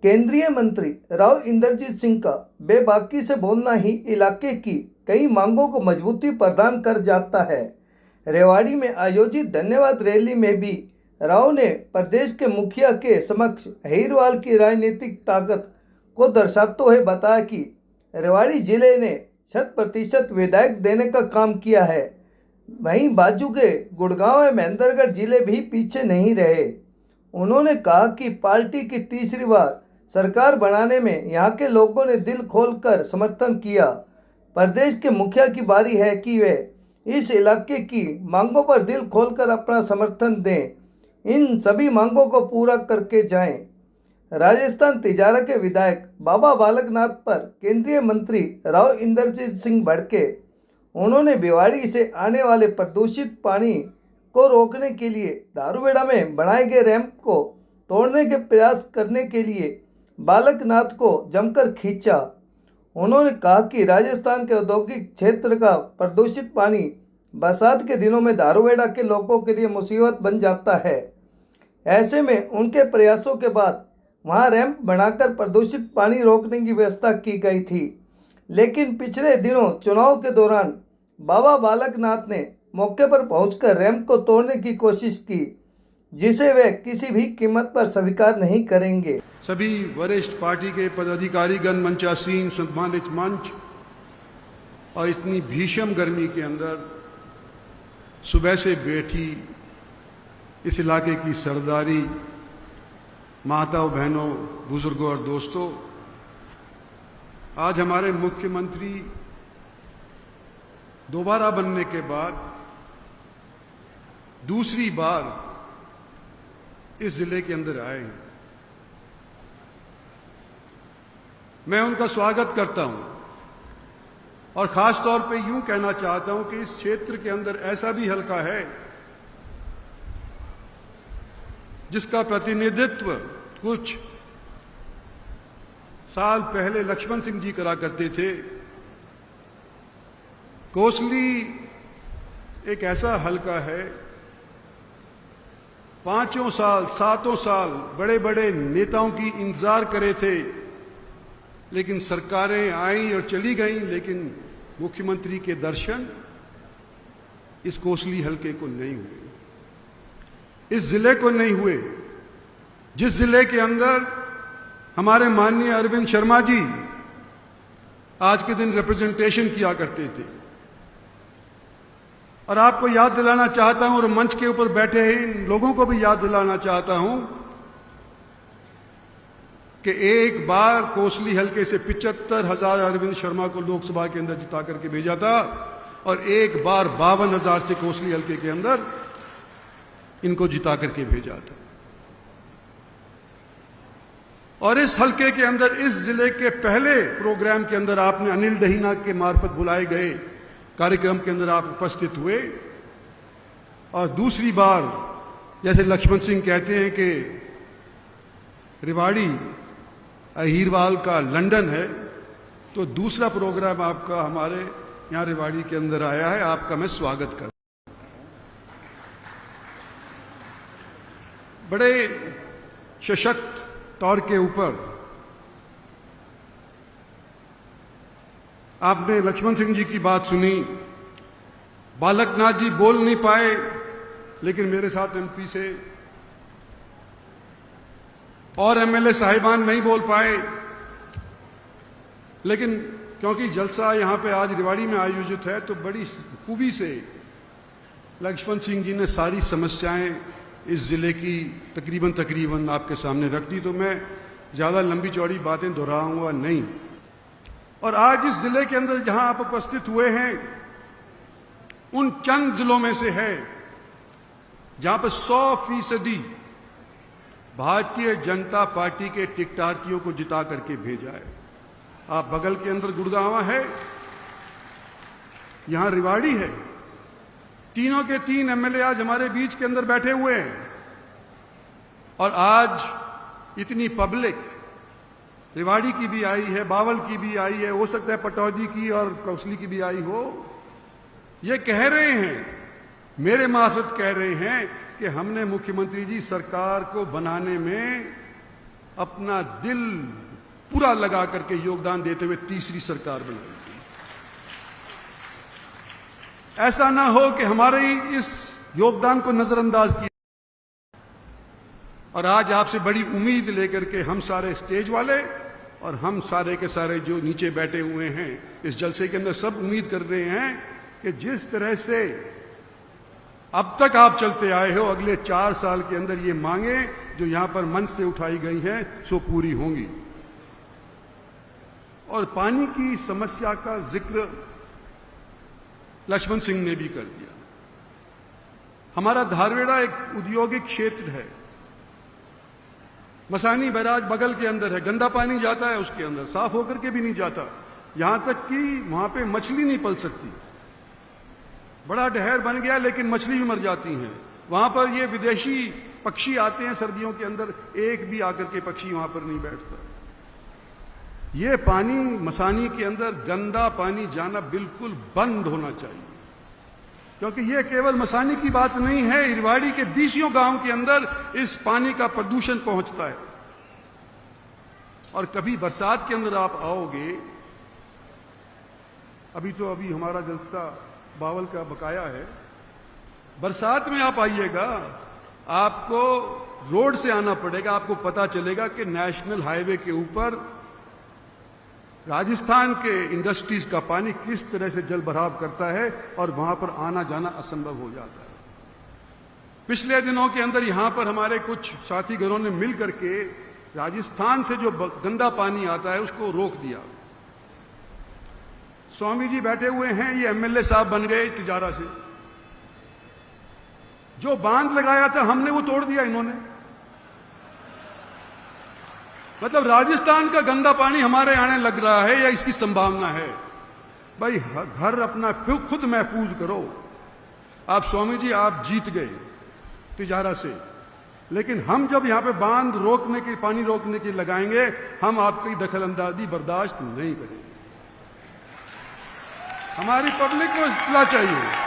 केंद्रीय मंत्री राव इंद्रजीत सिंह का बेबाकी से बोलना ही इलाके की कई मांगों को मजबूती प्रदान कर जाता है। रेवाड़ी में आयोजित धन्यवाद रैली में भी राव ने प्रदेश के मुखिया के समक्ष अहीरवाल की राजनीतिक ताकत को दर्शाते हुए बताया कि रेवाड़ी जिले ने 100% विधायक देने का काम किया है। वहीं बाजू के गुड़गांव व महेंद्रगढ़ जिले भी पीछे नहीं रहे। उन्होंने कहा कि पार्टी की तीसरी बार सरकार बनाने में यहां के लोगों ने दिल खोलकर समर्थन किया। प्रदेश के मुखिया की बारी है कि वे इस इलाके की मांगों पर दिल खोलकर अपना समर्थन दें, इन सभी मांगों को पूरा करके जाएं। राजस्थान तिजारा के विधायक बाबा बालकनाथ पर केंद्रीय मंत्री राव इंद्रजीत सिंह भड़के। उन्होंने भिवाड़ी से आने वाले प्रदूषित पानी को रोकने के लिए दारूबेड़ा में बनाए गए रैंप को तोड़ने के प्रयास करने के लिए बालकनाथ को जमकर खींचा। उन्होंने कहा कि राजस्थान के औद्योगिक क्षेत्र का प्रदूषित पानी बरसात के दिनों में दारूबेड़ा के लोगों के लिए मुसीबत बन जाता है। ऐसे में उनके प्रयासों के बाद वहां रैंप बनाकर प्रदूषित पानी रोकने की व्यवस्था की गई थी, लेकिन पिछले दिनों चुनाव के दौरान बाबा बालकनाथ ने मौके पर पहुंचकर रैंप को तोड़ने की कोशिश की, जिसे वे किसी भी कीमत पर स्वीकार नहीं करेंगे। सभी वरिष्ठ पार्टी के पदाधिकारीगण, मंचासीन, सम्मानित मंच और इतनी भीषण गर्मी के अंदर सुबह से बैठी इस इलाके की सरदारी, माताओं, बहनों, बुजुर्गों और दोस्तों, आज हमारे मुख्यमंत्री दोबारा बनने के बाद दूसरी बार इस जिले के अंदर आए हैं। मैं उनका स्वागत करता हूं और खास तौर पे यूं कहना चाहता हूं कि इस क्षेत्र के अंदर ऐसा भी हलका है जिसका प्रतिनिधित्व कुछ साल पहले लक्ष्मण सिंह जी करा करते थे। कोसली एक ऐसा हलका है, 5 साल 7 साल बड़े बड़े नेताओं की इंतजार करे थे, लेकिन सरकारें आई और चली गईं, लेकिन मुख्यमंत्री के दर्शन इस कोसली हलके को नहीं हुए, इस जिले को नहीं हुए, जिस जिले के अंदर हमारे माननीय अरविंद शर्मा जी आज के दिन रिप्रेजेंटेशन किया करते थे। और आपको याद दिलाना चाहता हूं और मंच के ऊपर बैठे इन लोगों को भी याद दिलाना चाहता हूं कि एक बार कोसली हलके से 75,000 अरविंद शर्मा को लोकसभा के अंदर जिता करके भेजा था और एक बार 52,000 से कोसली हलके के अंदर इनको जिता करके भेजा था। और इस हलके के अंदर, इस जिले के पहले प्रोग्राम के अंदर आपने अनिल दहीना के मार्फत बुलाए गए कार्यक्रम के अंदर आप उपस्थित हुए। और दूसरी बार, जैसे लक्ष्मण सिंह कहते हैं कि रेवाड़ी अहीरवाल का लंदन है, तो दूसरा प्रोग्राम आपका हमारे यहां रेवाड़ी के अंदर आया है। आपका मैं स्वागत करता हूं। बड़े सशक्त तौर के ऊपर आपने लक्ष्मण सिंह जी की बात सुनी। बालकनाथ जी बोल नहीं पाए, लेकिन मेरे साथ एमपी से और एमएलए साहिबान नहीं बोल पाए, लेकिन क्योंकि जलसा यहां पे आज रेवाड़ी में आयोजित है, तो बड़ी खूबी से लक्ष्मण सिंह जी ने सारी समस्याएं इस जिले की तकरीबन आपके सामने रख दी। तो मैं ज्यादा लंबी चौड़ी बातें दोहराऊंगा नहीं। और आज इस जिले के अंदर जहां आप उपस्थित हुए हैं, उन चंद जिलों में से है जहां पर 100% भारतीय जनता पार्टी के टिकटार्थियों को जिता करके भेजा है। आप बगल के अंदर गुड़गांव है, यहां रेवाड़ी है। तीनों के तीन एमएलए आज हमारे बीच के अंदर बैठे हुए हैं। और आज इतनी पब्लिक रेवाड़ी की भी आई है, बावल की भी आई है, हो सकता है पटौदी की और कोसली की भी आई हो। ये कह रहे हैं, मेरे मार्फत कह रहे हैं कि हमने मुख्यमंत्री जी सरकार को बनाने में अपना दिल पूरा लगा करके योगदान देते हुए तीसरी सरकार बनाई। ऐसा ना हो कि हमारे इस योगदान को नजरअंदाज किया। और आज आपसे बड़ी उम्मीद लेकर के हम सारे स्टेज वाले और हम सारे के सारे जो नीचे बैठे हुए हैं इस जलसे के अंदर सब उम्मीद कर रहे हैं कि जिस तरह से अब तक आप चलते आए हो, अगले 4 साल के अंदर ये मांगे जो यहां पर मंच से उठाई गई हैं सो पूरी होंगी। और पानी की समस्या का जिक्र लक्ष्मण सिंह ने भी कर दिया। हमारा धारवेड़ा एक औद्योगिक क्षेत्र है। मसानी बैराज बगल के अंदर है, गंदा पानी जाता है उसके अंदर, साफ होकर के भी नहीं जाता। यहां तक कि वहां पे मछली नहीं पल सकती। बड़ा डहर बन गया लेकिन मछली भी मर जाती हैं। वहां पर ये विदेशी पक्षी आते हैं सर्दियों के अंदर, एक भी आकर के पक्षी वहां पर नहीं बैठता। ये पानी मसानी के अंदर गंदा पानी जाना बिल्कुल बंद होना चाहिए, क्योंकि ये केवल मसानी की बात नहीं है, इरवाड़ी के 20 गांव के अंदर इस पानी का प्रदूषण पहुंचता है। और कभी बरसात के अंदर आप आओगे, अभी हमारा जलसा बावल का बकाया है, बरसात में आप आइएगा, आपको रोड से आना पड़ेगा, आपको पता चलेगा कि नेशनल हाईवे के ऊपर राजस्थान के इंडस्ट्रीज का पानी किस तरह से जल भराव करता है और वहां पर आना जाना असंभव हो जाता है। पिछले दिनों के अंदर यहां पर हमारे कुछ साथी घरों ने मिल करके राजस्थान से जो गंदा पानी आता है उसको रोक दिया। स्वामी जी बैठे हुए हैं, ये एमएलए साहब बन गए तिजारा से। जो बांध लगाया था हमने वो तोड़ दिया इन्होंने। मतलब राजस्थान का गंदा पानी हमारे आने लग रहा है या इसकी संभावना है। भाई घर अपना खुद महफूज करो। आप स्वामी जी आप जीत गए तिजारा से, लेकिन हम जब यहां पे बांध रोकने के पानी रोकने के लगाएंगे, हम आपकी दखलंदाजी बर्दाश्त नहीं करेंगे। हमारी पब्लिक को इतना चाहिए।